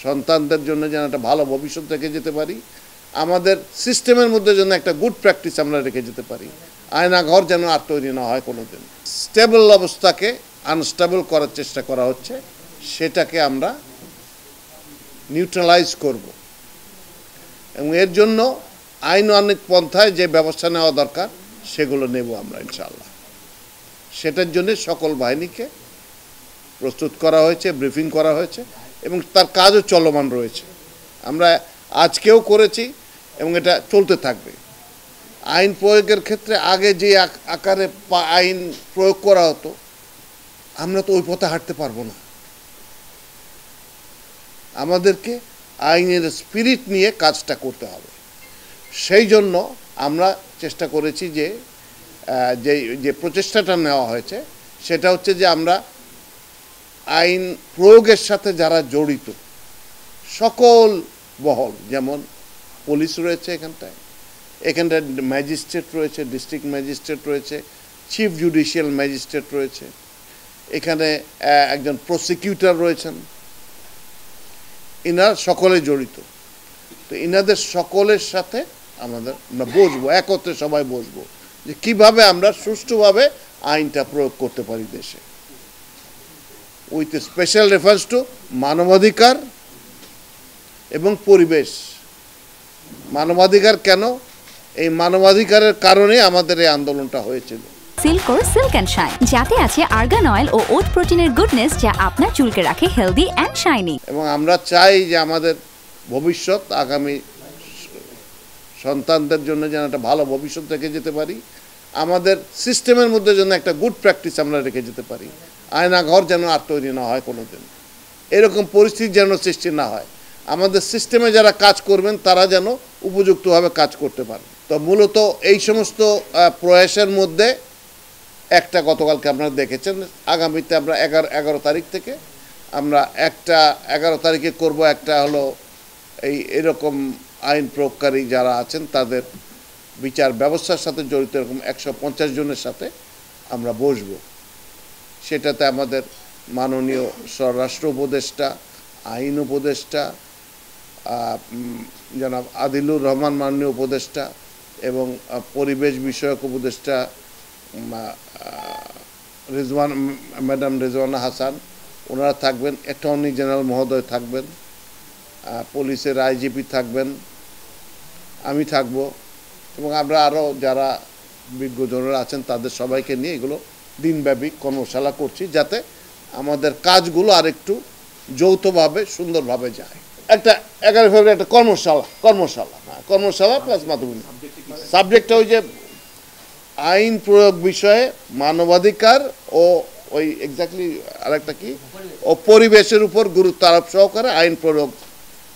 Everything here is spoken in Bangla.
সন্তানদের জন্য যেন একটা ভালো ভবিষ্যৎ রেখে যেতে পারি, আমাদের সিস্টেমের মধ্যে যেন একটা গুড প্র্যাকটিস আমরা রেখে যেতে পারি, আয়নাঘর যেন আর তৈরি না হয় কোনোদিন। স্টেবল অবস্থাকে আনস্টেবল করার চেষ্টা করা হচ্ছে, সেটাকে আমরা নিউট্রালাইজ করব এবং এর জন্য আইনানুগ পন্থায় যে ব্যবস্থা নেওয়া দরকার সেগুলো নেব আমরা ইনশাআল্লাহ। সেটার জন্য সকল বাহিনীকে প্রস্তুত করা হয়েছে, ব্রিফিং করা হয়েছে এবং তার কাজও চলমান রয়েছে। আমরা আজকেও করেছি এবং এটা চলতে থাকবে। আইন প্রয়োগের ক্ষেত্রে আগে যে আকারে আইন প্রয়োগ করা হতো, আমরা তো ওই পথে হাঁটতে পারবো না। আমাদেরকে আইনের স্পিরিট নিয়ে কাজটা করতে হবে। সেই জন্য আমরা চেষ্টা করেছি যে যে প্রচেষ্টাটা নেওয়া হয়েছে সেটা হচ্ছে যে আমরা আইন প্রয়োগের সাথে যারা জড়িত সকল বহল, যেমন পুলিশ রয়েছে এখানটায় ম্যাজিস্ট্রেট রয়েছে, ডিস্ট্রিক্ট ম্যাজিস্ট্রেট রয়েছে, চিফ জুডিশিয়াল ম্যাজিস্ট্রেট রয়েছে, এখানে একজন প্রসিকিউটর রয়েছেন, ইনারা সকলে জড়িত। তো ইনাদের সকলের সাথে আমরা বসবো, একত্রে সবাই বসবো যে কিভাবে আমরা সুষ্ঠুভাবে আইনটা প্রয়োগ করতে পারি দেশে, উইথ স্পেশাল রেফারেন্স টু মানবাধিকার এবং পরিবেশ। মানবাধিকার কেন? এই মানবাধিকারের কারণে আমাদের এই আন্দোলনটা হয়েছিল। সিল্কোর সিল্ক অ্যান্ড শাইন, যাতে আছে আর্গান অয়েল ও ওট প্রোটিনের গুডনেস, যা আপনার চুলকে রাখে হেলদি অ্যান্ড শাইনি। এবং আমরা চাই যে আমাদের ভবিষ্যৎ, আগামী সন্তানদের জন্য যেন একটা ভালো ভবিষ্যৎ রেখে যেতে পারি, আমাদের সিস্টেমের মধ্যে যেন একটা গুড প্র্যাকটিস আমরা রেখে যেতে পারি, আয়নাঘর যেন আর তৈরি না হয় কোনোদিন, এরকম পরিস্থিতি যেন সৃষ্টি না হয়। আমাদের সিস্টেমে যারা কাজ করবেন তারা যেন উপযুক্তভাবে কাজ করতে পারে। তো মূলত এই সমস্ত প্রয়াসের মধ্যে একটা গতকালকে আপনারা দেখেছেন, আগামীতে আমরা 11 তারিখ থেকে আমরা 11 তারিখে করব, একটা হলো এরকম আইন প্রয়োগকারী যারা আছেন তাদের বিচার ব্যবস্থার সাথে জড়িত এরকম 150 জনের সাথে আমরা বসব। সেটাতে আমাদের মাননীয় স্বরাষ্ট্র উপদেষ্টা, আইন উপদেষ্টা জনাব আদিলুর রহমান মাননীয় উপদেষ্টা এবং পরিবেশ বিষয়ক উপদেষ্টা ম্যাডাম রেজওয়ানা হাসান, ওনারা থাকবেন, অ্যাটর্নি জেনারেল মহোদয় থাকবেন, পুলিশের আইজিপি থাকবেন, আমি থাকব এবং আমরা আরও যারা বিজ্ঞজনরা আছেন তাদের সবাইকে নিয়ে এগুলো দিনব্যাপী কর্মশালা করছি, যাতে আমাদের কাজগুলো আরেকটু যৌথভাবে সুন্দরভাবে যায়। একটা 11 ফেব্রুয়ারি একটা কর্মশালা প্লাস মাধ্যমিক সাবজেক্টটা ওই যে আইন প্রয়োগ বিষয়ে মানবাধিকার ও ওই এক্স্যাক্টলি আরেকটা কি ও পরিবেশের উপর গুরুত্ব আরোপ সহকারে আইন প্রয়োগ